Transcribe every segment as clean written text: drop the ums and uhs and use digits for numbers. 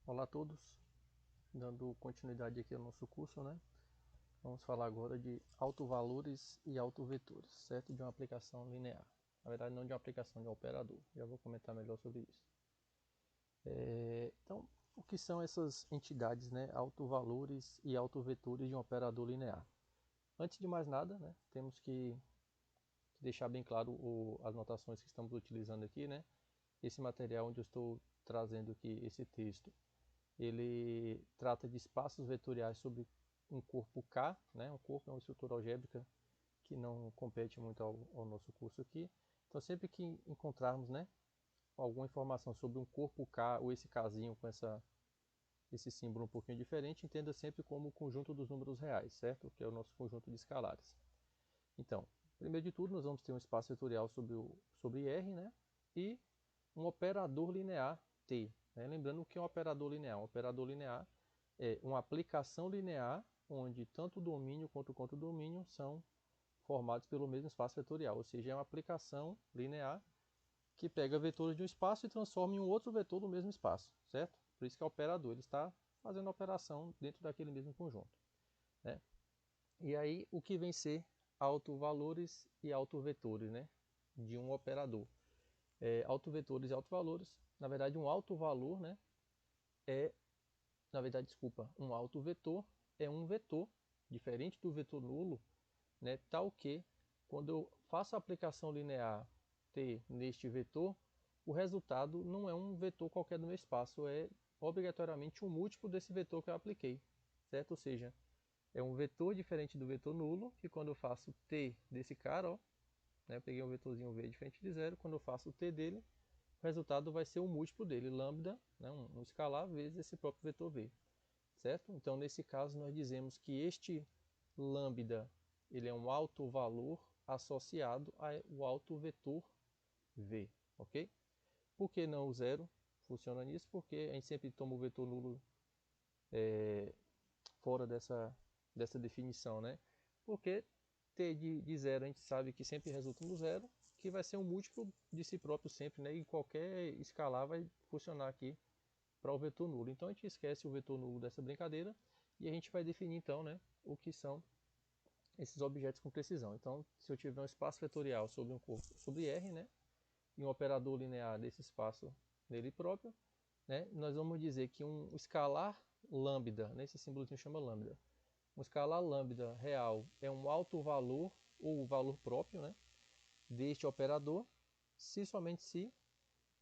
Olá a todos, dando continuidade aqui ao nosso curso, né? Vamos falar agora de autovalores e autovetores, certo? De uma aplicação linear. Na verdade, não de uma aplicação de um operador. Já vou comentar melhor sobre isso. Então, o que são essas entidades, né? Autovalores e autovetores de um operador linear? Antes de mais nada, né? Temos que deixar bem claro as notações que estamos utilizando aqui, né? Esse material onde eu estou trazendo aqui esse texto, ele trata de espaços vetoriais sobre um corpo K, né? Um corpo é uma estrutura algébrica que não compete muito ao nosso curso aqui. Então, sempre que encontrarmos, né, alguma informação sobre um corpo K ou esse Kzinho com esse símbolo um pouquinho diferente, entenda sempre como o conjunto dos números reais, certo? Que é o nosso conjunto de escalares. Então, primeiro de tudo, nós vamos ter um espaço vetorial sobre R, né? E um operador linear T. Né? Lembrando o que é um operador linear. Um operador linear é uma aplicação linear onde tanto o domínio quanto o contradomínio são formados pelo mesmo espaço vetorial. Ou seja, é uma aplicação linear que pega vetores de um espaço e transforma em um outro vetor do mesmo espaço, certo? Por isso que é operador. Ele está fazendo a operação dentro daquele mesmo conjunto. Né? E aí, o que vem ser autovalores e autovetores, né? De um operador. Autovetores e autovalores. Na verdade, um autovalor, né? Um autovetor é um vetor, diferente do vetor nulo, né? Tal que, quando eu faço a aplicação linear T neste vetor, o resultado não é um vetor qualquer do meu espaço, é obrigatoriamente um múltiplo desse vetor que eu apliquei, certo? Ou seja, é um vetor diferente do vetor nulo, que quando eu faço T desse cara, ó, né, eu peguei um vetorzinho V diferente de zero, quando eu faço o T dele, o resultado vai ser o múltiplo dele, lambda, né, um escalar, vezes esse próprio vetor V. Certo? Então, nesse caso, nós dizemos que este lambda ele é um autovalor associado ao autovetor V. Ok? Por que não o zero? Funciona nisso porque a gente sempre toma o vetor nulo fora dessa definição, né? Porque t de zero a gente sabe que sempre resulta no zero, que vai ser um múltiplo de si próprio sempre, né? E qualquer escalar vai funcionar aqui para o vetor nulo. Então a gente esquece o vetor nulo dessa brincadeira e a gente vai definir então, né, o que são esses objetos com precisão. Então, se eu tiver um espaço vetorial sobre um corpo sobre R, né, e um operador linear desse espaço nele próprio, né, nós vamos dizer que um escalar lambda, né, esse símbolozinho chama lambda, um escalar lambda real é um alto valor ou o valor próprio, né, deste operador, se somente se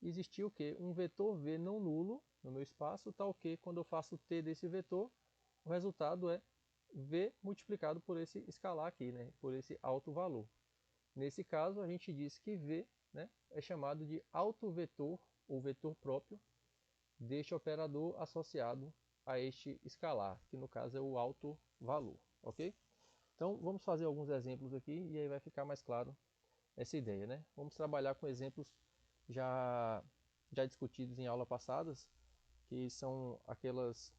existir o que? Um vetor V não nulo no meu espaço, tal que quando eu faço T desse vetor, o resultado é V multiplicado por esse escalar aqui, né? Por esse alto valor. Nesse caso, a gente diz que V, né, é chamado de autovetor ou vetor próprio deste operador associado a este escalar, que no caso é o alto valor, ok? Então vamos fazer alguns exemplos aqui e aí vai ficar mais claro essa ideia, né? Vamos trabalhar com exemplos já já discutidos em aulas passadas, que são aquelas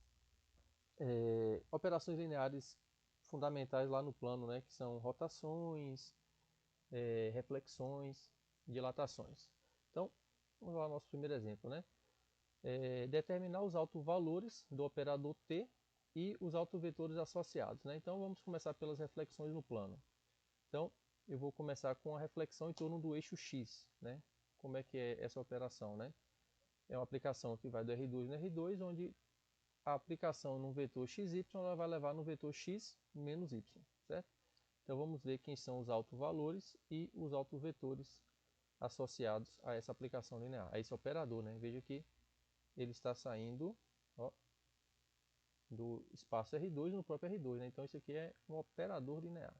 operações lineares fundamentais lá no plano, né? Que são rotações, reflexões, dilatações. Então, vamos lá ao nosso primeiro exemplo, né? Determinar os autovalores do operador T e os autovetores associados, né? Então, vamos começar pelas reflexões no plano. Então, eu vou começar com a reflexão em torno do eixo X, né? Como é que é essa operação, né? É uma aplicação que vai do R2 no R2, onde a aplicação no vetor XY ela vai levar no vetor X menos Y, certo? Então vamos ver quem são os autovalores e os autovetores associados a essa aplicação linear, a esse operador, né? Veja que ele está saindo, ó, do espaço R2 no próprio R2, né? Então isso aqui é um operador linear.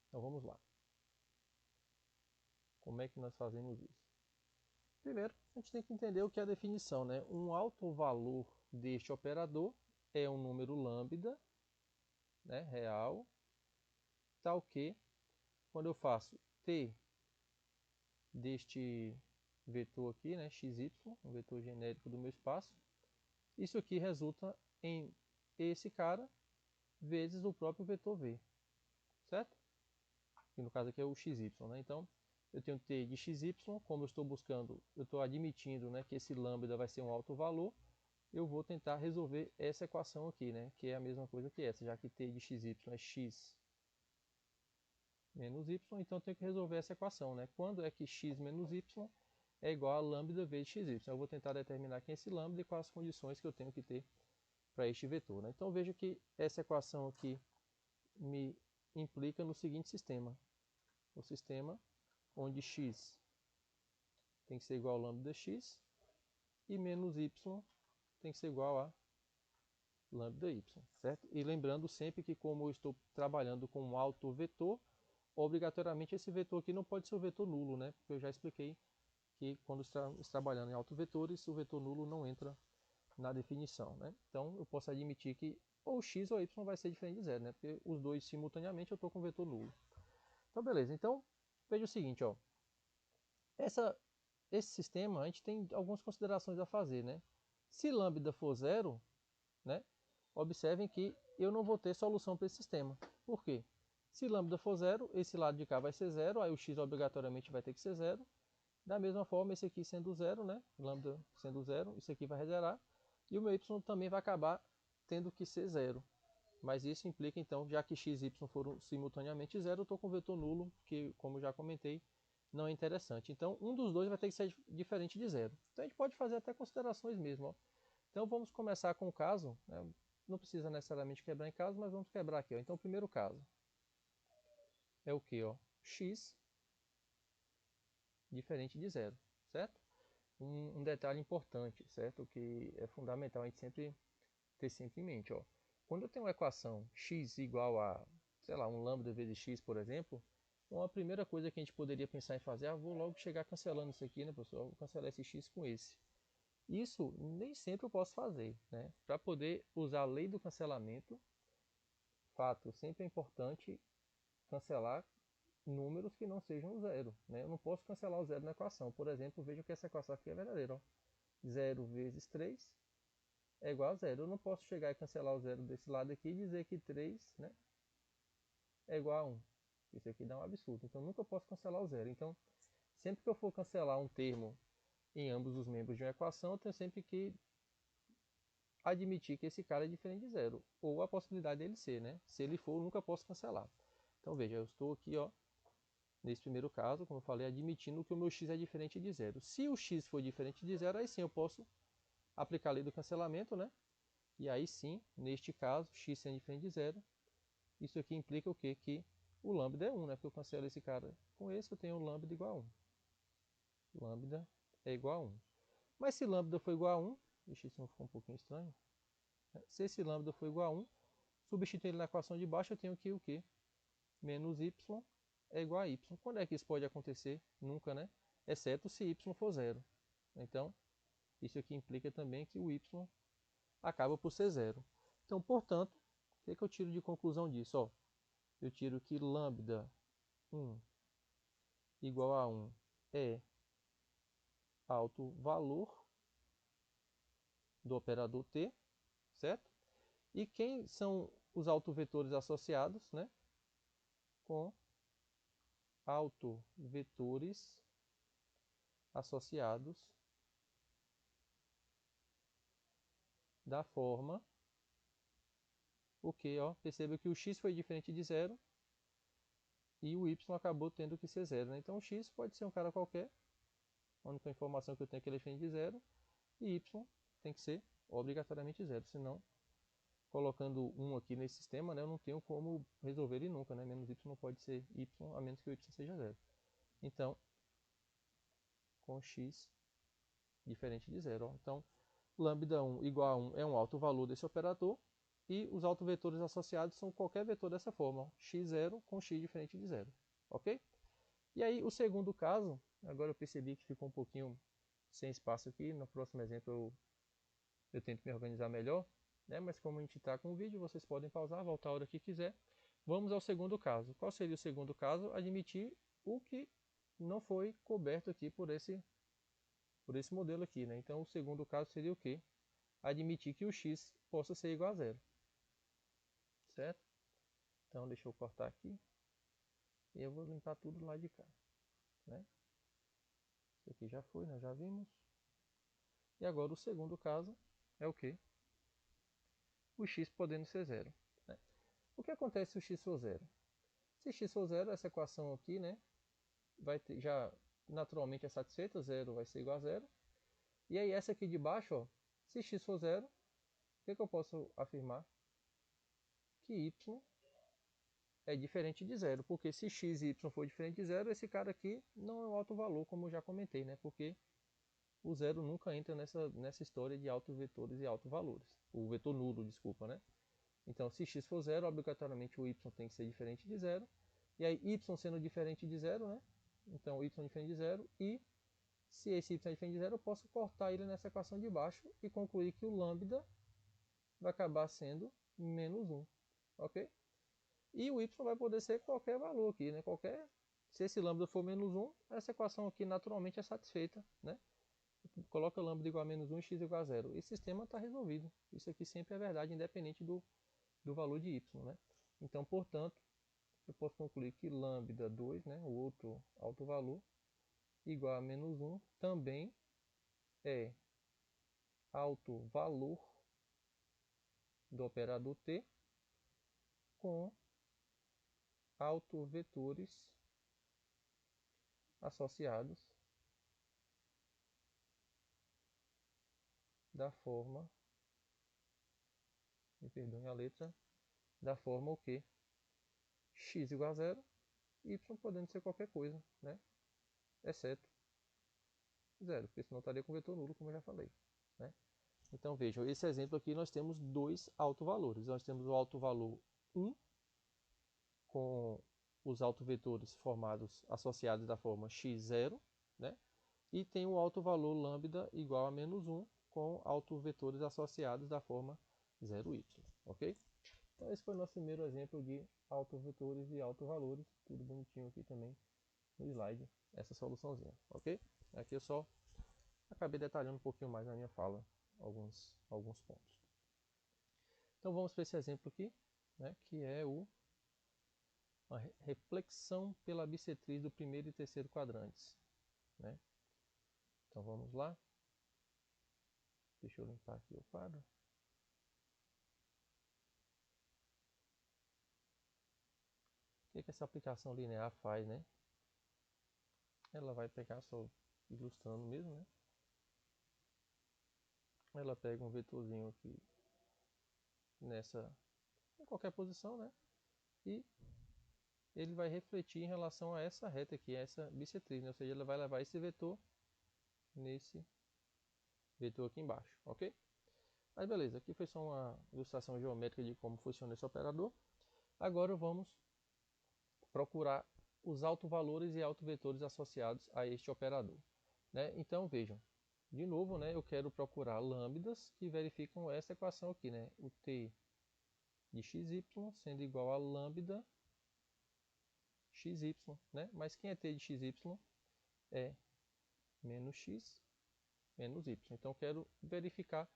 Então vamos lá. Como é que nós fazemos isso? Primeiro, a gente tem que entender o que é a definição, né? Um autovalor deste operador é um número lambda, né, real, tal que quando eu faço t deste vetor aqui, né, xy, um vetor genérico do meu espaço, isso aqui resulta em esse cara vezes o próprio vetor v, certo? Que no caso aqui é o xy, né? Então eu tenho t de xy, como eu estou buscando, eu estou admitindo, né, que esse lambda vai ser um alto valor, eu vou tentar resolver essa equação aqui, né? Que é a mesma coisa que essa, já que t de xy é x menos y, então eu tenho que resolver essa equação, né? Quando é que x menos y é igual a lambda vezes xy? Eu vou tentar determinar quem é esse lambda e quais as condições que eu tenho que ter para este vetor, né? Então veja que essa equação aqui me implica no seguinte sistema. O sistema onde x tem que ser igual a lambda x e menos y tem que ser igual a lambda y, certo? E lembrando sempre que como eu estou trabalhando com um autovetor, obrigatoriamente esse vetor aqui não pode ser o vetor nulo, né? Porque eu já expliquei que quando estamos trabalhando em autovetores, o vetor nulo não entra na definição, né? Então eu posso admitir que ou x ou y vai ser diferente de zero, né? Porque os dois simultaneamente eu estou com vetor nulo. Então beleza, então veja o seguinte, ó. Esse sistema a gente tem algumas considerações a fazer, né? Se lambda for zero, né? Observem que eu não vou ter solução para esse sistema. Por quê? Se lambda for zero, esse lado de cá vai ser zero, aí o x obrigatoriamente vai ter que ser zero. Da mesma forma, esse aqui sendo zero, né? Lambda sendo zero, isso aqui vai zerar. E o meu y também vai acabar tendo que ser zero. Mas isso implica, então, já que x e y foram simultaneamente zero, eu estou com o vetor nulo, que, como já comentei, não é interessante. Então, um dos dois vai ter que ser diferente de zero. Então, a gente pode fazer até considerações mesmo. Ó. Então, vamos começar com o caso. Né? Não precisa necessariamente quebrar em caso, mas vamos quebrar aqui. Ó. Então, o primeiro caso é o que? X diferente de zero, certo? Um detalhe importante, certo? Que é fundamental a gente sempre ter sempre em mente. Ó. Quando eu tenho uma equação x igual a, sei lá, um lambda vezes x, por exemplo, uma primeira coisa que a gente poderia pensar em fazer, vou logo chegar cancelando isso aqui, né, pessoal? Vou cancelar esse x com esse. Isso nem sempre eu posso fazer, né? Para poder usar a lei do cancelamento, fato, sempre é importante cancelar números que não sejam zero, né? Eu não posso cancelar o zero na equação. Por exemplo, veja que essa equação aqui é verdadeira. Ó. 0 vezes 3 é igual a zero. Eu não posso chegar e cancelar o zero desse lado aqui e dizer que 3, né, é igual a 1. Isso aqui dá um absurdo. Então, nunca posso cancelar o zero. Então, sempre que eu for cancelar um termo em ambos os membros de uma equação, eu tenho sempre que admitir que esse cara é diferente de zero. Ou a possibilidade dele ser, né? Se ele for, eu nunca posso cancelar. Então, veja, eu estou aqui, ó, nesse primeiro caso, como eu falei, admitindo que o meu x é diferente de zero. Se o x for diferente de zero, aí sim eu posso aplicar a lei do cancelamento, né? E aí sim, neste caso, x sendo diferente de zero, isso aqui implica o quê? Que o lambda é 1, né? Porque eu cancelo esse cara com esse, eu tenho o lambda igual a 1. Lambda é igual a 1. Mas se lambda for igual a 1, deixa isso ficou um pouquinho estranho. Se esse lambda for igual a 1, substituindo ele na equação de baixo, eu tenho que o quê? Menos y é igual a y. Quando é que isso pode acontecer? Nunca, né? Exceto se y for zero. Então, isso aqui implica também que o y acaba por ser zero. Então, portanto, o que eu tiro de conclusão disso? Ó, eu tiro que lambda 1 igual a 1 é alto valor do operador t, certo? E quem são os autovetores associados, né? Com autovetores associados da forma o que, ó, perceba que o x foi diferente de zero e o y acabou tendo que ser zero, né? Então o x pode ser um cara qualquer, a única informação que eu tenho é que ele é diferente de zero, e y tem que ser obrigatoriamente zero, senão colocando 1 aqui nesse sistema, né, eu não tenho como resolver ele nunca, né? Menos y não pode ser y, a menos que o y seja zero. Então, com x diferente de zero. Ó. Então, lambda 1 igual a 1 é um alto valor desse operador, e os autovetores associados são qualquer vetor dessa forma, ó, x0 com x diferente de zero. Ok? E aí, o segundo caso, agora eu percebi que ficou um pouquinho sem espaço aqui, no próximo exemplo eu tento me organizar melhor, né? Mas como a gente está com o vídeo, vocês podem pausar, voltar a hora que quiser. Vamos ao segundo caso. Qual seria o segundo caso? Admitir o que não foi coberto aqui por esse modelo aqui, né? Então o segundo caso seria o quê? Admitir que o x possa ser igual a zero, certo? Então deixa eu cortar aqui e eu vou limpar tudo lá de cá, né? Isso aqui já foi, nós já vimos. E agora o segundo caso é o quê? O x podendo ser zero. Né? O que acontece se o x for zero? Se x for zero, essa equação aqui, né, vai ter, já naturalmente é satisfeita, zero vai ser igual a zero. E aí essa aqui de baixo, ó, se x for zero, o que eu posso afirmar? Que y é diferente de zero, porque se x e y for diferente de zero, esse cara aqui não é um alto valor, como eu já comentei, né? Porque o zero nunca entra nessa história de autovetores e autovalores. O vetor nulo, desculpa, né? Então, se x for zero, obrigatoriamente o y tem que ser diferente de zero. E aí, y sendo diferente de zero, né? Então, y diferente de zero. E se esse y é diferente de zero, eu posso cortar ele nessa equação de baixo e concluir que o lambda vai acabar sendo menos 1. Ok? E o y vai poder ser qualquer valor aqui, né? Se esse lambda for menos 1, essa equação aqui naturalmente é satisfeita, né? Coloca lambda igual a menos 1 e x igual a zero. Esse sistema está resolvido. Isso aqui sempre é verdade, independente do valor de y, né? Então, portanto, eu posso concluir que lambda 2, né, o outro alto valor, igual a menos 1, também é alto valor do operador t com autovetores associados da forma, me perdoem a letra, da forma o que? X igual a zero, y podendo ser qualquer coisa, né? Exceto zero, porque senão estaria com vetor nulo, como eu já falei, né? Então vejam, esse exemplo aqui nós temos dois autovalores. Nós temos o autovalor 1 com os autovetores formados associados da forma x0, né? E tem o autovalor lambda igual a menos 1 com autovetores associados da forma 0y, ok? Então esse foi o nosso primeiro exemplo de autovetores e autovalores, tudo bonitinho aqui também no slide, essa soluçãozinha, ok? Aqui eu só acabei detalhando um pouquinho mais na minha fala alguns pontos. Então vamos para esse exemplo aqui, né, que é uma reflexão pela bissetriz do primeiro e terceiro quadrantes. Né? Então vamos lá. Deixa eu limpar aqui o quadro. O que essa aplicação linear faz, né? Ela vai pegar, só ilustrando mesmo, né? Ela pega um vetorzinho aqui em qualquer posição, né? E ele vai refletir em relação a essa reta aqui, essa bissetriz, né? Ou seja, ela vai levar esse vetor nesse vetor aqui embaixo, ok? Mas beleza, aqui foi só uma ilustração geométrica de como funciona esse operador. Agora vamos procurar os autovalores e autovetores associados a este operador. Né? Então vejam, de novo, né, eu quero procurar lambdas que verificam essa equação aqui, né? O t de xy sendo igual a lambda xy, né? Mas quem é t de xy? É menos x menos y. Então eu quero verificar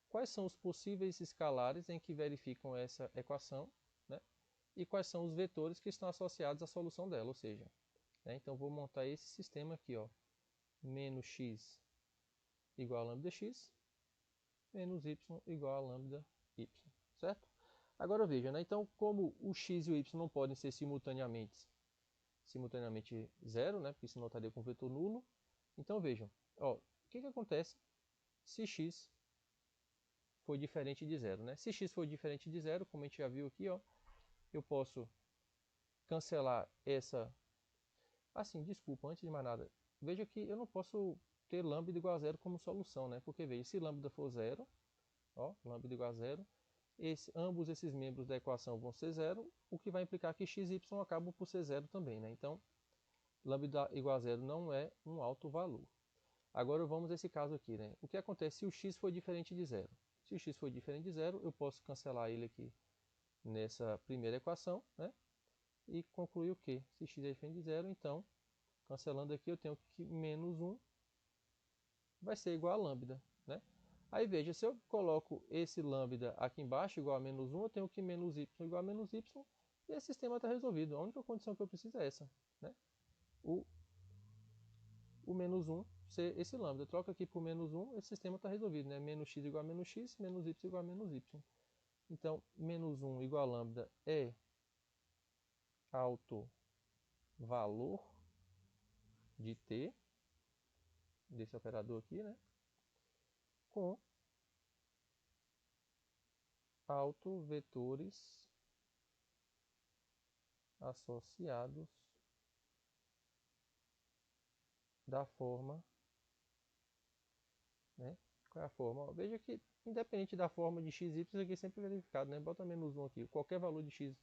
quais são os possíveis escalares em que verificam essa equação, né? E quais são os vetores que estão associados à solução dela, ou seja, né? Então vou montar esse sistema aqui, ó, menos x igual a lambda x, menos y igual a lambda y, certo? Agora veja, né? Então como o x e o y não podem ser simultaneamente zero, né? Porque senão estaria com vetor nulo. Então vejam, ó, o que acontece se x for diferente de zero, né? Se x for diferente de zero, como a gente já viu aqui, ó, eu posso cancelar essa... Assim, desculpa, antes de mais nada, veja que eu não posso ter lambda igual a zero como solução, né? Porque veja, se lambda for zero, ó, lambda igual a zero, ambos esses membros da equação vão ser zero, o que vai implicar que x e y acabam por ser zero também, né? Então, lambda igual a zero não é um alto valor. Agora vamos a esse caso aqui, né? O que acontece se o x for diferente de zero? Se o x for diferente de zero, eu posso cancelar ele aqui nessa primeira equação, né? E concluir o que? Se x é diferente de zero, então, cancelando aqui, eu tenho que menos 1 vai ser igual a lambda, né? Aí veja, se eu coloco esse lambda aqui embaixo igual a menos 1, eu tenho que menos y igual a menos y, e esse sistema está resolvido. A única condição que eu preciso é essa, né? O menos 1 ser esse lambda. Troca aqui por menos 1, esse sistema está resolvido, né? Menos x igual a menos x, menos y igual a menos y. Então, menos 1 igual a lambda é alto valor de t, desse operador aqui, né? Com autovetores associados da forma, né? Qual é a forma? Veja que, independente da forma de x, y, isso aqui é sempre verificado, né? Bota menos 1 aqui. Qualquer valor de x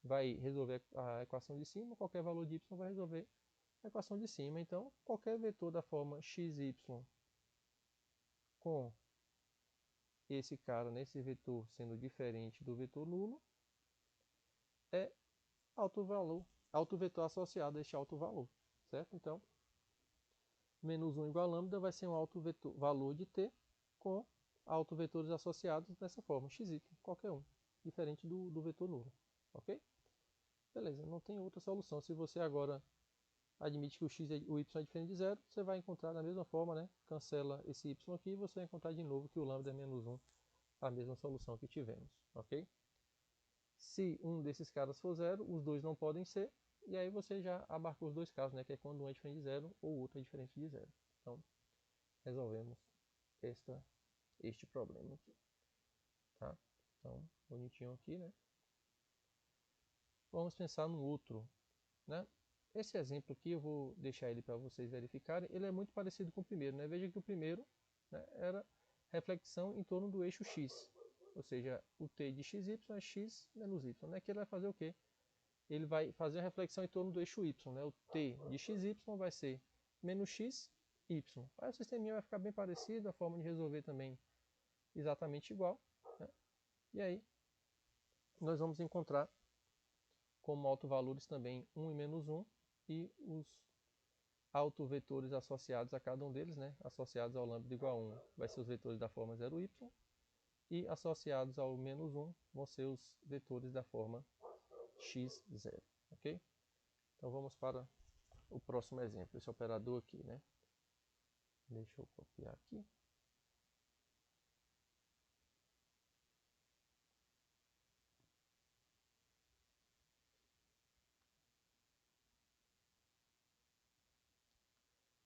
vai resolver a equação de cima, qualquer valor de y vai resolver a equação de cima. Então, qualquer vetor da forma xy com esse cara nesse vetor sendo diferente do vetor nulo é alto vetor associado a este alto valor, certo? Então, menos 1 igual a lambda vai ser um alto vetor, valor de t com autovetores associados dessa forma, xy, qualquer um, diferente do vetor nulo, ok? Beleza, não tem outra solução. Se você agora admite que o y é diferente de zero, você vai encontrar da mesma forma, né? Cancela esse y aqui e você vai encontrar de novo que o lambda é menos 1, a mesma solução que tivemos, ok? Se um desses caras for zero, os dois não podem ser, e aí você já abarcou os dois casos, né? Que é quando um é diferente de zero ou o outro é diferente de zero. Então, resolvemos este problema aqui, tá? Então, bonitinho aqui, né? Vamos pensar no outro, né? Esse exemplo aqui eu vou deixar ele para vocês verificarem. Ele é muito parecido com o primeiro, né? Veja que o primeiro, né, era reflexão em torno do eixo x, ou seja, o t de xy é x menos y, né? Que ele vai fazer o quê? Ele vai fazer a reflexão em torno do eixo y, né? O t de xy vai ser menos x, y. Aí o sisteminha vai ficar bem parecido, a forma de resolver também exatamente igual, né? E aí nós vamos encontrar como autovalores também 1 e menos 1 e os autovetores associados a cada um deles, né? Associados ao lambda igual a 1 vai ser os vetores da forma 0y e associados ao menos 1 vão ser os vetores da forma x0, ok? Então vamos para o próximo exemplo, esse operador aqui, né? Deixa eu copiar aqui.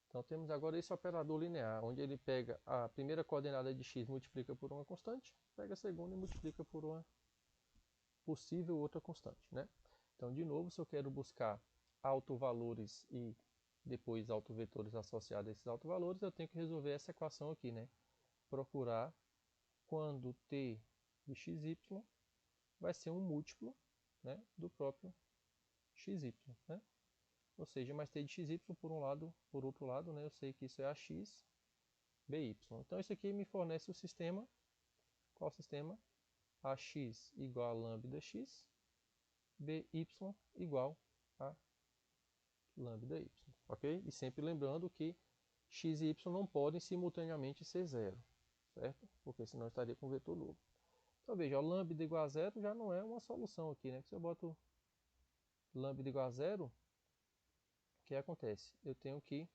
Então temos agora esse operador linear, onde ele pega a primeira coordenada de x, multiplica por uma constante, pega a segunda e multiplica por uma possível outra constante, né? Então, de novo, se eu quero buscar autovalores e depois autovetores associados a esses autovalores, eu tenho que resolver essa equação aqui, né? Procurar quando t de xy vai ser um múltiplo, né, do próprio xy, né? Ou seja, mais t de xy por um lado, por outro lado, né, eu sei que isso é ax by. Então isso aqui me fornece o sistema, qual sistema? Ax igual a lambda x, by igual a lambda y, ok? E sempre lembrando que x e y não podem simultaneamente ser zero, certo? Porque senão estaria com vetor nulo. Então veja, o lambda igual a zero já não é uma solução aqui, né? Se eu boto lambda igual a zero, o que acontece? Eu tenho que,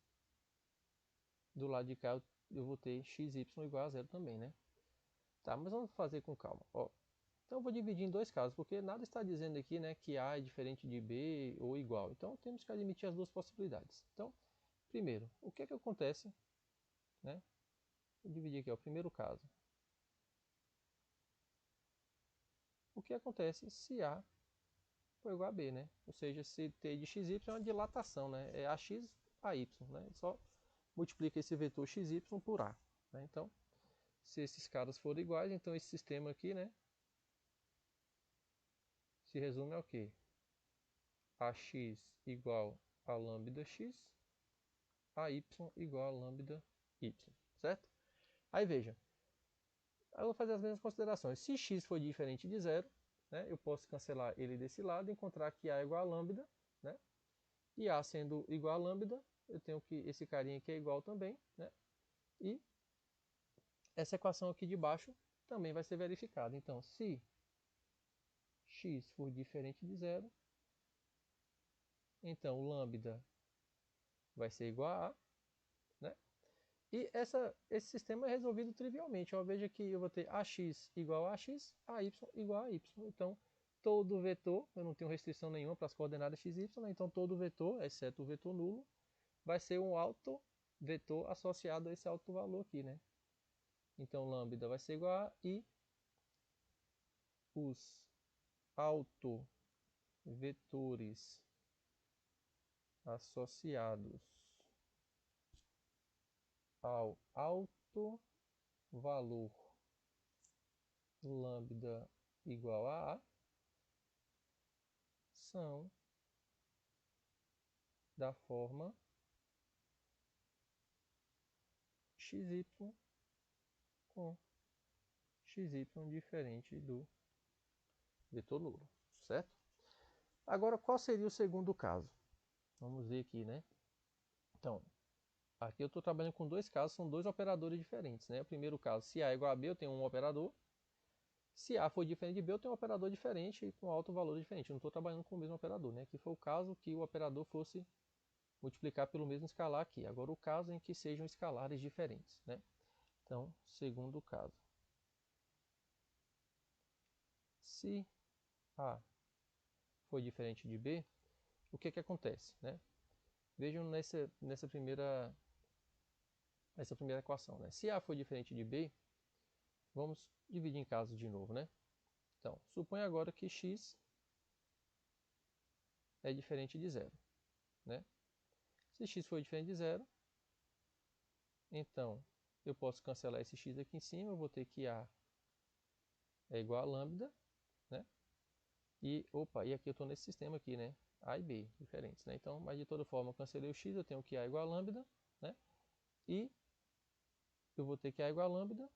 do lado de cá, eu vou ter xy igual a zero também, né? Tá, mas vamos fazer com calma. Ó, então eu vou dividir em dois casos, porque nada está dizendo aqui, né, que A é diferente de B ou igual. Então temos que admitir as duas possibilidades. Então, primeiro, o que é que acontece, né? Vou dividir aqui, ó, o primeiro caso. O que acontece se A for igual a B, né? Ou seja, se T de xy é uma dilatação, né? É ax a y, né? Só multiplica esse vetor xy por A, né? Então, se esses caras forem iguais, então esse sistema aqui, né, se resume ao quê? Ax igual a lambda x, a y igual a lambda y, certo? Aí veja, eu vou fazer as mesmas considerações. Se x for diferente de zero, né, eu posso cancelar ele desse lado e encontrar que a é igual a lambda, né? E a sendo igual a lambda, eu tenho que esse carinha aqui é igual também, né? E essa equação aqui de baixo também vai ser verificada. Então, se x for diferente de zero, então lambda vai ser igual a, né? E esse sistema é resolvido trivialmente. Ó, veja que eu vou ter ax igual a ax, ay igual a y. Então, todo vetor, eu não tenho restrição nenhuma para as coordenadas x, y, né? Então todo vetor, exceto o vetor nulo, vai ser um autovetor associado a esse alto valor aqui, né? Então, lambda vai ser igual a i, os autovetores associados ao alto valor lambda igual a A são da forma xy com xy diferente do vetor nulo, certo? Agora, qual seria o segundo caso? Vamos ver aqui, né? Então, aqui eu estou trabalhando com dois casos, são dois operadores diferentes, né? O primeiro caso, se A é igual a B, eu tenho um operador. Se A for diferente de B, eu tenho um operador diferente com alto valor diferente. Eu não estou trabalhando com o mesmo operador, né? Aqui foi o caso que o operador fosse multiplicar pelo mesmo escalar aqui. Agora, o caso em que sejam escalares diferentes, né? Então, segundo caso. Se A for diferente de B, o que acontece, né? Vejam nessa primeira equação, né? Se A for diferente de B, vamos dividir em casos de novo, né? Então, suponha agora que x é diferente de zero, né? Se x for diferente de zero, então eu posso cancelar esse x aqui em cima, eu vou ter que A é igual a lambda, né? E aqui eu estou nesse sistema aqui, né? A e B diferentes, né? Então, mas de toda forma eu cancelei o x, eu tenho que A igual a lambda, né? E eu vou ter que A igual a lambda,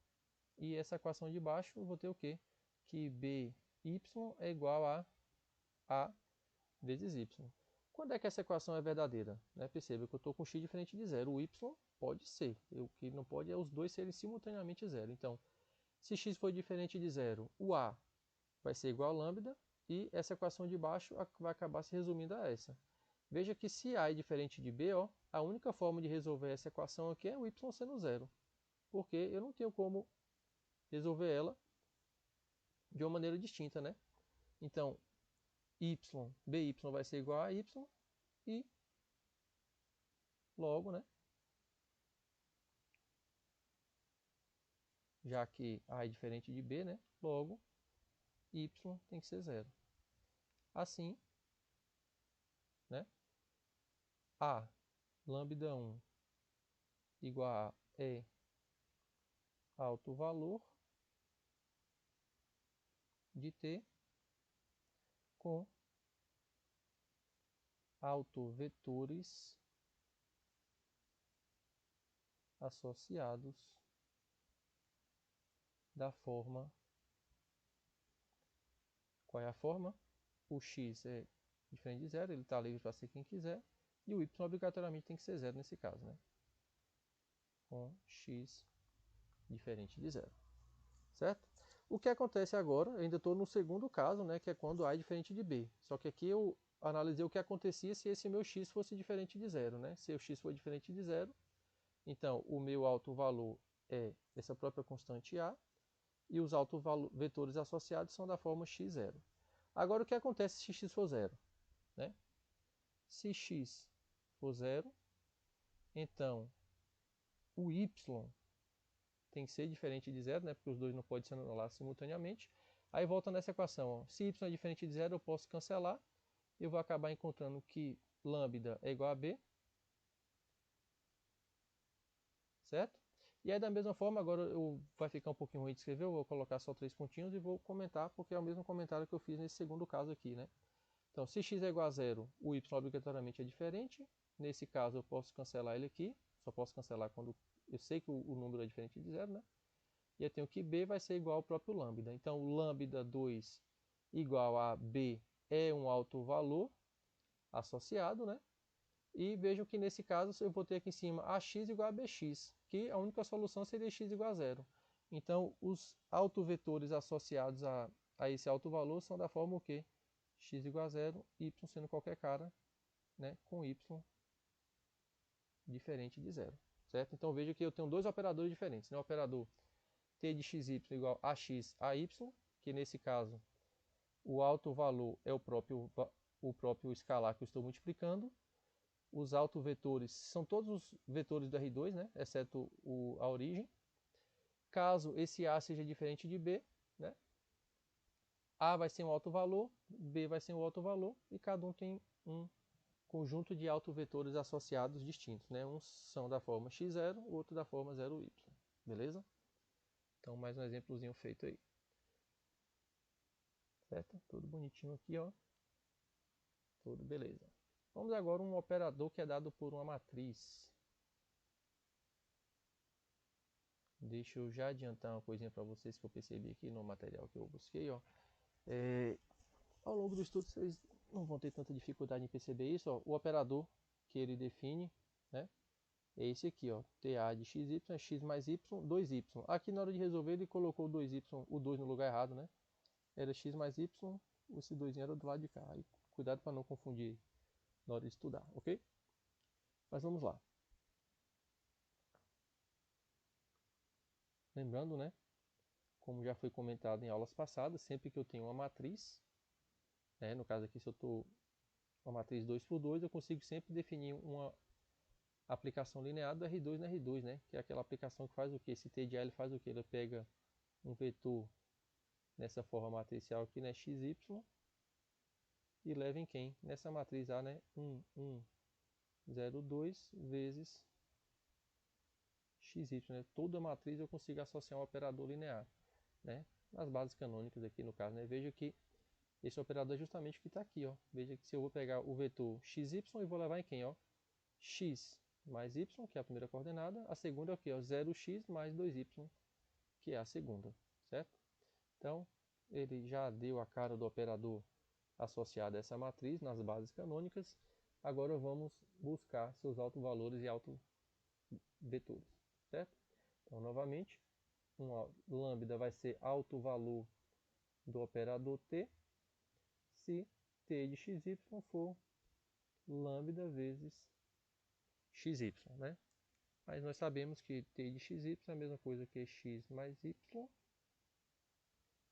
e essa equação de baixo eu vou ter o quê? Que by é igual a A vezes y. Quando é que essa equação é verdadeira? Né? Perceba que eu estou com x diferente de zero. O y pode ser. O que não pode é os dois serem simultaneamente zero. Então, se x for diferente de zero, o a vai ser igual a lambda, e essa equação de baixo vai acabar se resumindo a essa. Veja que se a é diferente de b, ó, a única forma de resolver essa equação aqui é o y sendo zero. Porque eu não tenho como resolver ela de uma maneira distinta, né? Então, by vai ser igual a y, e logo, né? Já que A é diferente de B, né? Logo, y tem que ser zero. Assim, né? A lambda 1 igual a E alto valor de T com autovetores associados da forma. Qual é a forma? O x é diferente de zero, ele está livre para ser quem quiser, e o y obrigatoriamente tem que ser zero nesse caso, né? Com x diferente de zero, certo? O que acontece agora, eu ainda estou no segundo caso, né, que é quando A é diferente de B. Só que aqui eu analisei o que acontecia se esse meu x fosse diferente de zero, né? Se o x for diferente de zero, então o meu alto valor é essa própria constante A, e os autovetores associados são da forma x0. Agora, o que acontece se x for zero? Né? Se x for zero, então o y tem que ser diferente de zero, né? Porque os dois não podem se anular simultaneamente. Aí volta nessa equação. Ó. Se y é diferente de zero, eu posso cancelar. Eu vou acabar encontrando que lambda é igual a b. Certo? E aí, da mesma forma, agora vai ficar um pouquinho ruim de escrever, eu vou colocar só 3 pontinhos e vou comentar, porque é o mesmo comentário que eu fiz nesse segundo caso aqui, né? Então, se x é igual a zero, o y obrigatoriamente é diferente. Nesse caso, eu posso cancelar ele aqui. Só posso cancelar quando eu sei que o número é diferente de zero, né? E eu tenho que b vai ser igual ao próprio lambda. Então, lambda 2 igual a b é um alto valor associado, né? E vejam que nesse caso eu vou ter aqui em cima ax igual a bx, que a única solução seria x igual a zero. Então, os autovetores associados a esse alto valor são da forma o quê? X igual a zero, y sendo qualquer cara, né, com y diferente de zero, certo? Então veja que eu tenho dois operadores diferentes, né? O operador t de xy igual a x a y, que nesse caso o alto valor é o próprio escalar que eu estou multiplicando. Os autovetores são todos os vetores do R2, né? Exceto a origem. Caso esse A seja diferente de B, né? A vai ser um alto valor, B vai ser um alto valor, e cada um tem um conjunto de autovetores associados distintos, né? Uns são da forma x0, o outro da forma 0y, beleza? Então mais um exemplozinho feito aí. Certo? Tudo bonitinho aqui, ó. Tudo beleza. Vamos agora a um operador que é dado por uma matriz. Deixa eu já adiantar uma coisinha para vocês que eu percebi aqui no material que eu busquei, ó. Ao longo do estudo vocês não vão ter tanta dificuldade em perceber isso, ó. O operador que ele define, né, é esse aqui, ó. TA de xy é x mais y, 2y. Aqui na hora de resolver ele colocou o 2y, o 2 no lugar errado, né? Era x mais y, esse 2 era do lado de cá. Aí, cuidado para não confundir na hora de estudar, ok? Mas vamos lá. Lembrando, né, como já foi comentado em aulas passadas, sempre que eu tenho uma matriz, né, no caso aqui se eu estou uma matriz 2 por 2, eu consigo sempre definir uma aplicação linear do R2 na R2, né, que é aquela aplicação que faz o que? Esse T de A ele faz o que? Ele pega um vetor nessa forma matricial aqui, né, xy, e leva em quem? Nessa matriz A, né, 1, 1, 0, 2 vezes xy, né? Toda matriz eu consigo associar um operador linear, né? Nas bases canônicas aqui no caso, né? Veja que esse operador é justamente o que está aqui, ó. Veja que se eu vou pegar o vetor xy e vou levar em quem, ó? X mais y, que é a primeira coordenada. A segunda é o que? 0x mais 2y, que é a segunda, certo? Então, ele já deu a cara do operador associado a essa matriz nas bases canônicas. Agora vamos buscar seus autovalores e autovetores, certo? Então, novamente, lambda vai ser autovalor do operador t, se t de xy for lambda vezes xy, né? Mas nós sabemos que t de xy é a mesma coisa que x mais y,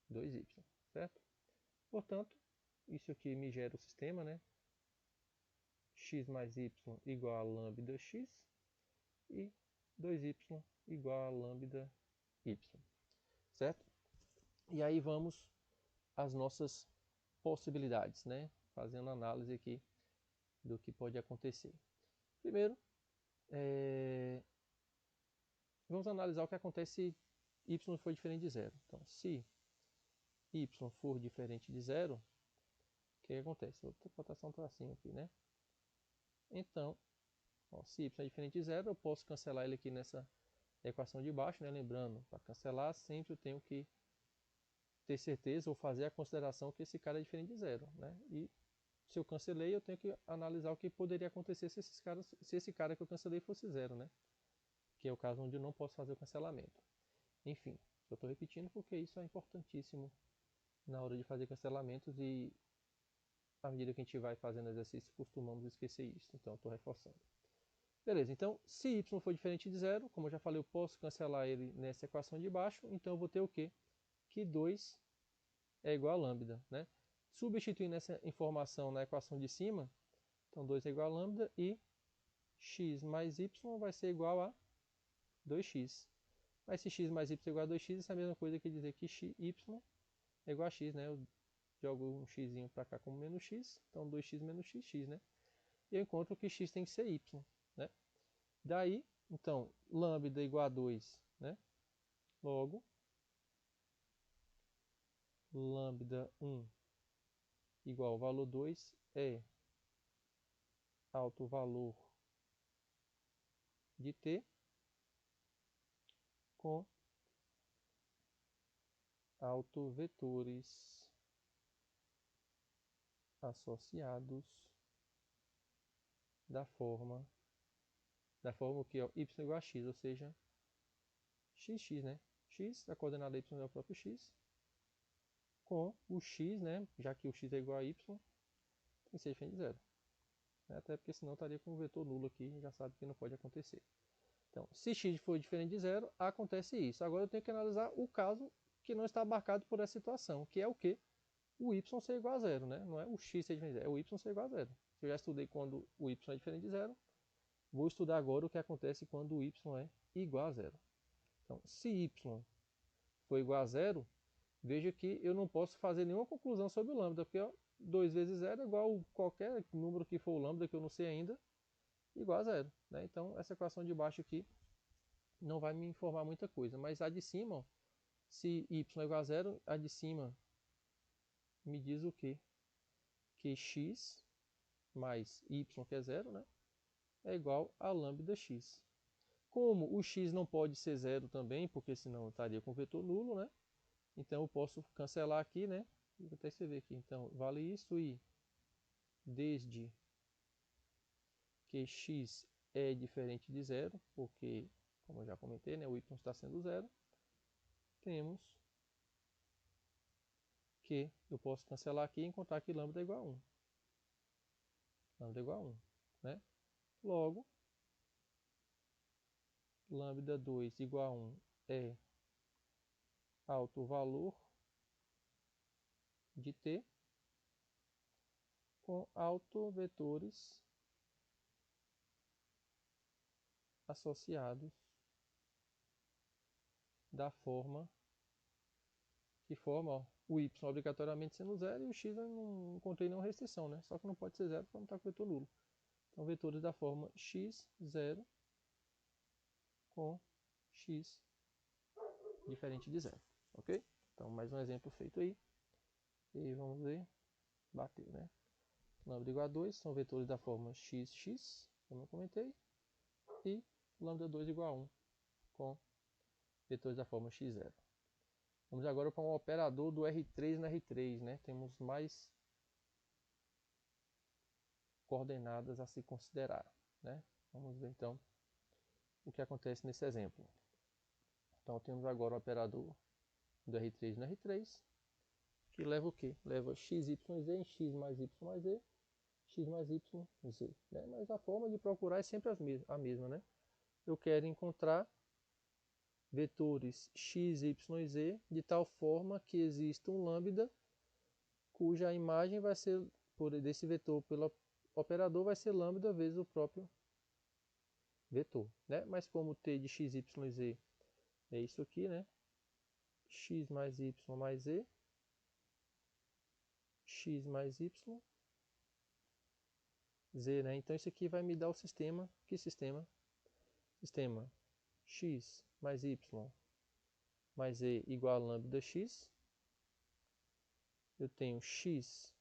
2y, certo? Portanto, isso aqui me gera o sistema, né? X mais y igual a lambda x e 2y igual a lambda y, certo? E aí vamos às nossas possibilidades, né? Fazendo análise aqui do que pode acontecer. Primeiro, vamos analisar o que acontece se y for diferente de zero. Então, se y for diferente de zero, o que acontece? Vou botar só um tracinho aqui, né? Então, ó, se y é diferente de zero, eu posso cancelar ele aqui nessa equação de baixo, né? Lembrando, para cancelar sempre eu tenho que ter certeza ou fazer a consideração que esse cara é diferente de zero, né? E se eu cancelei, eu tenho que analisar o que poderia acontecer se esse cara que eu cancelei fosse zero, né? Que é o caso onde eu não posso fazer o cancelamento. Enfim, eu estou repetindo porque isso é importantíssimo na hora de fazer cancelamentos e à medida que a gente vai fazendo exercício, costumamos esquecer isso. Então, eu estou reforçando. Beleza, então, se y for diferente de zero, como eu já falei, eu posso cancelar ele nessa equação de baixo, então eu vou ter o quê? Que 2 é igual a lambda, né? Substituindo essa informação na equação de cima, então 2 é igual a lambda e x mais y vai ser igual a 2x. Mas se x mais y é igual a 2x, isso é a mesma coisa que dizer que y é igual a x, né? Eu jogo um x para cá como menos x, então 2x menos x, né? E eu encontro que x tem que ser y, né? Daí, então, lambda igual a 2, né? Logo, lambda 1 igual ao valor 2 é alto valor de t com autovetores associados da forma que é y igual a x, ou seja, x, né? X, a coordenada y é o próprio x, com o x, né? Já que o x é igual a y, tem que ser diferente de zero. Até porque senão estaria com um vetor nulo aqui, já sabe que não pode acontecer. Então, se x for diferente de zero, acontece isso. Agora eu tenho que analisar o caso que não está abarcado por essa situação, que é o quê? O y ser igual a zero, né? Não é o x ser diferente de zero, é o y ser igual a zero. Eu já estudei quando o y é diferente de zero, vou estudar agora o que acontece quando o y é igual a zero. Então, se y for igual a zero, veja que eu não posso fazer nenhuma conclusão sobre o lambda, porque 2 vezes zero é igual a qualquer número que for o lambda, que eu não sei ainda, igual a zero. Né? Então, essa equação de baixo aqui não vai me informar muita coisa. Mas a de cima, ó, se y é igual a zero, a de cima me diz o quê? Que x mais y, que é zero, né, é igual a lambda x. Como o x não pode ser zero também, porque senão eu estaria com vetor nulo, né? Então eu posso cancelar aqui, né? Vou até escrever aqui. Então vale isso e desde que x é diferente de zero, porque, como eu já comentei, né, o y está sendo zero, temos que eu posso cancelar aqui e encontrar que lambda é igual a 1. Lambda é igual a 1, né? Logo, lambda 2 igual a 1 é alto valor de t com autovetores associados da forma que forma, ó, o y obrigatoriamente sendo zero e o x eu não encontrei nenhuma restrição, né? Só que não pode ser zero porque não está com vetor nulo. Então, vetores da forma x0 com x diferente de zero, ok? Então, mais um exemplo feito aí. E vamos ver, bateu, né? Lambda igual a 2 são vetores da forma xx, como eu comentei, e lambda 2 igual a 1 com vetores da forma x0. Vamos agora para um operador do R3 no R3, né? Temos mais coordenadas a se considerar, né? Vamos ver então o que acontece nesse exemplo. Então temos agora o operador do R3 no R3, que leva o quê? Leva x, y, z em x mais y mais z, x mais y, z. Né? Mas a forma de procurar é sempre a mesma, né? Eu quero encontrar vetores x, y e z de tal forma que exista um lambda cuja imagem vai ser, desse vetor pelo operador, vai ser lambda vezes o próprio vetor. Né? Mas como t de x, y e z é isso aqui, né? X mais y mais z, x mais y, z, né? Então isso aqui vai me dar o sistema, que sistema? Sistema x mais y mais z igual a lambda x. Eu tenho x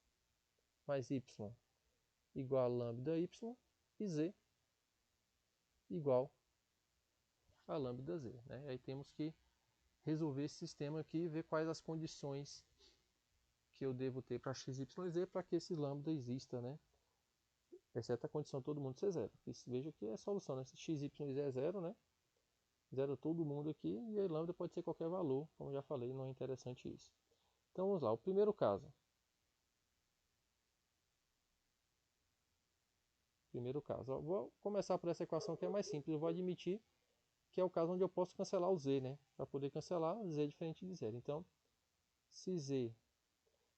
mais y igual a lambda y e z igual a lambda z. Né? Aí temos que resolver esse sistema aqui e ver quais as condições que eu devo ter para x, y e z para que esse lambda exista, né? Exceto a condição de todo mundo ser zero. Veja que é a solução, né? Se x, y e z é zero, né? Zero todo mundo aqui e aí lambda pode ser qualquer valor, como já falei, não é interessante isso. Então vamos lá, o primeiro caso. Ó, vou começar por essa equação que é mais simples. Eu vou admitir que é o caso onde eu posso cancelar o z, né? Para poder cancelar, z é diferente de zero. Então, se z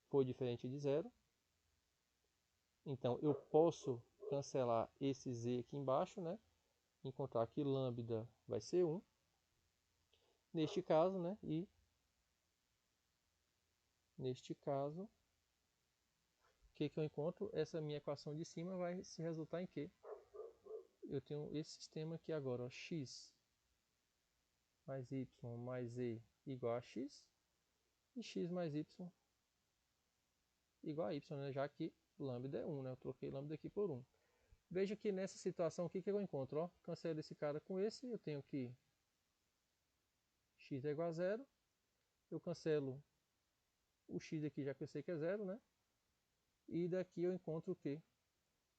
for diferente de zero, então eu posso cancelar esse z aqui embaixo, né? Encontrar que lambda vai ser 1. Neste caso, né? E neste caso, o que eu encontro? Essa minha equação de cima vai se resultar em quê? Eu tenho esse sistema aqui agora, ó, x mais y mais z igual a x e x mais y igual a y, né? Já que lambda é 1, né? Eu troquei lambda aqui por 1. Veja que nessa situação, o que eu encontro? Ó, cancelo esse cara com esse, eu tenho que x é igual a zero. Eu cancelo o x aqui, já que eu sei que é zero, né? E daqui eu encontro o quê?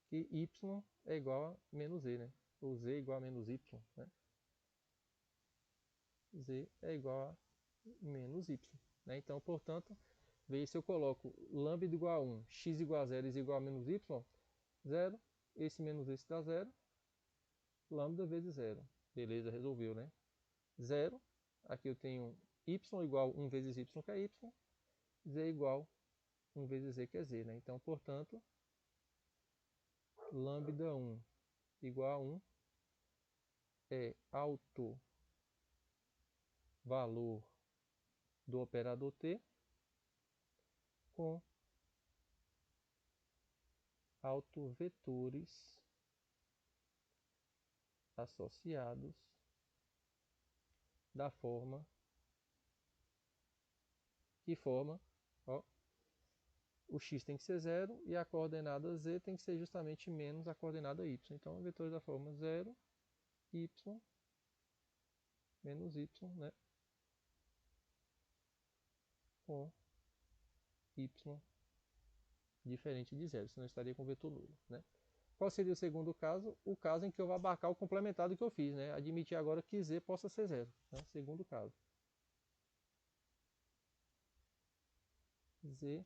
Que y é igual a menos z, né? Ou z é igual a menos y, né? Z é igual a menos y. Né? Então, portanto, veja se eu coloco lambda igual a 1, x igual a 0 e z igual a menos y, 0, esse menos esse dá 0, lambda vezes 0. Beleza, resolveu, né? 0. Aqui eu tenho y igual 1 vezes y, que é y. Z igual 1 vezes z, que é z, né? Então, portanto, lambda 1 igual a 1 é alto valor do operador t com autovetores associados da forma que forma, ó, o x tem que ser 0 e a coordenada z tem que ser justamente menos a coordenada y. Então, vetores da forma 0, y, menos y, né, com y diferente de 0, senão eu estaria com vetor nulo, né? Qual seria o segundo caso? O caso em que eu vou abarcar o complementado que eu fiz, né? Admitir agora que z possa ser 0, né? Segundo caso. Z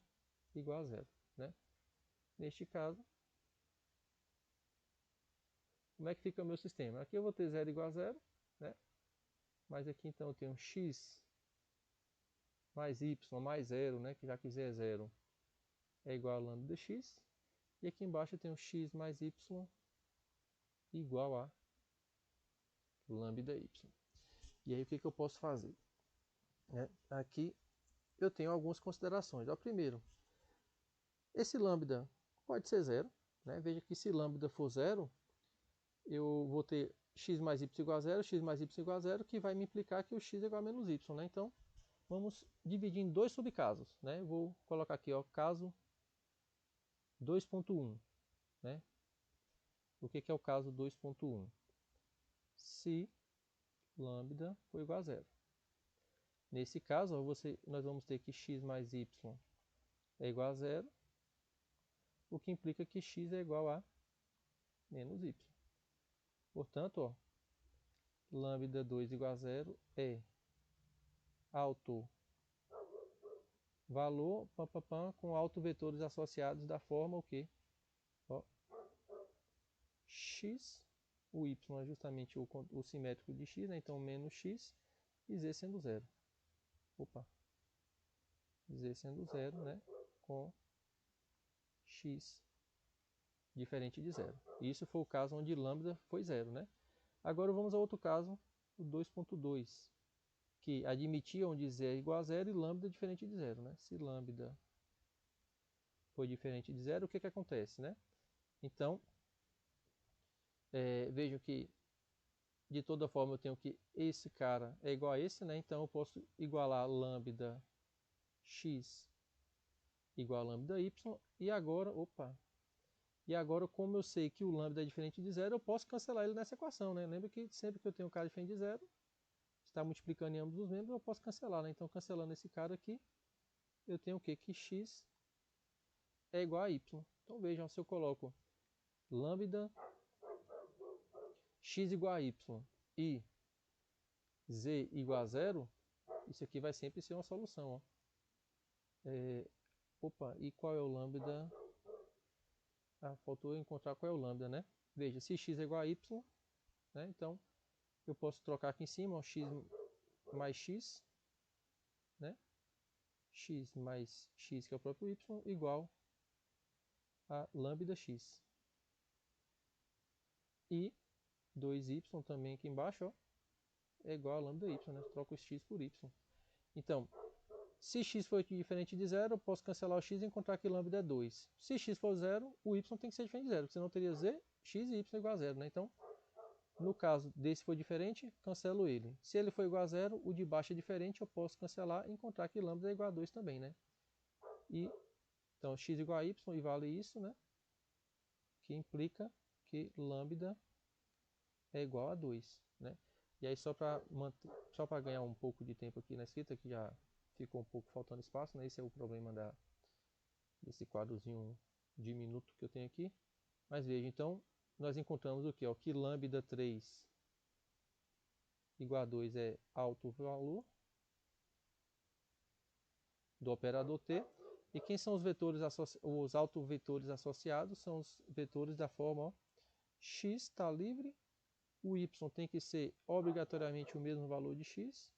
igual a 0, né? Neste caso, como é que fica o meu sistema? Aqui eu vou ter 0 igual a 0, né? Mas aqui então eu tenho x mais y mais 0, né? Que já que z é 0, é igual a lambda x. E aqui embaixo eu tenho x mais y igual a lambda y. E aí o que eu posso fazer? Aqui eu tenho algumas considerações. Ó, primeiro, esse lambda pode ser 0, né? Veja que se lambda for 0, eu vou ter x mais y igual a 0, x mais y igual a 0, que vai me implicar que o x é igual a menos y, né? Então, vamos dividir em dois subcasos, né? Vou colocar aqui, ó, caso 2.1, né? O que é o caso 2.1? Se lambda for igual a 0. Nesse caso, ó, nós vamos ter que x mais y é igual a 0, o que implica que x é igual a menos y. Portanto, ó, lambda 2 igual a 0 é alto valor com autovetores associados da forma o quê? Ó, x, o y é justamente o simétrico de x, né? Então menos x e z sendo 0. Opa, z sendo 0, né? Com x diferente de 0. Isso foi o caso onde lambda foi 0, né? Agora vamos ao outro caso, o 2.2, que admitia onde z é igual a 0 e lambda é diferente de 0, né? Se lambda for diferente de 0, o que acontece, né? Então, vejo que de toda forma eu tenho que esse cara é igual a esse, né? Então eu posso igualar lambda x igual a lambda y. E agora, como eu sei que o lambda é diferente de 0, eu posso cancelar ele nessa equação, né? Lembra que sempre que eu tenho um cara diferente de 0, está multiplicando em ambos os membros, eu posso cancelar, né? Então, cancelando esse cara aqui, eu tenho o quê? Que x é igual a y. Então, vejam, se eu coloco lambda x igual a y e z igual a 0, isso aqui vai sempre ser uma solução, ó. E qual é o lambda? Faltou encontrar qual é o lambda, né? Veja, se x é igual a y, né? Então, eu posso trocar aqui em cima, ó, x mais x, né? X mais x, que é o próprio y, igual a lambda x. E 2y também aqui embaixo, ó, é igual a lambda y, né? Troco os x por y. Então, se x for diferente de 0, eu posso cancelar o x e encontrar que lambda é 2. Se x for 0, o y tem que ser diferente de 0, porque senão teria z, x e y igual a 0, né? Então, no caso desse for diferente, cancelo ele. Se ele for igual a 0, o de baixo é diferente, eu posso cancelar e encontrar que lambda é igual a 2 também, né? Então, x igual a y e vale isso, né? Que implica que lambda é igual a 2, né? E aí, só para ganhar um pouco de tempo aqui na escrita, que já ficou um pouco faltando espaço, né? Esse é o problema desse quadrozinho diminuto que eu tenho aqui. Mas veja, então, nós encontramos o quê? Ó, que lambda 3 igual a 2 é alto valor do operador t. E quem são os vetores os autovetores associados? São os vetores da forma, ó, x está livre o y tem que ser obrigatoriamente o mesmo valor de x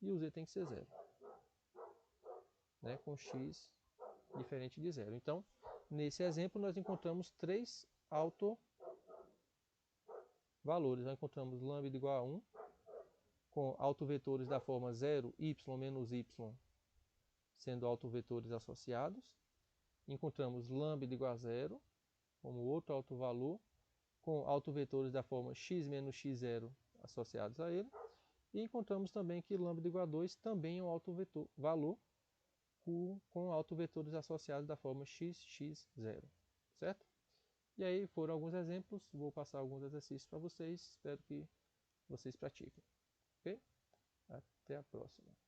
e o z tem que ser zero, né, com x diferente de zero. Então, nesse exemplo, nós encontramos três autovalores. Nós encontramos lambda igual a 1, com autovetores da forma 0, y menos y, sendo autovetores associados. Encontramos lambda igual a 0, como outro autovalor, com autovetores da forma x menos x0 associados a ele. E encontramos também que lambda igual a 2 também é um autovalor com autovetores associados da forma x, x0, certo? E aí foram alguns exemplos, vou passar alguns exercícios para vocês, espero que vocês pratiquem, ok? Até a próxima.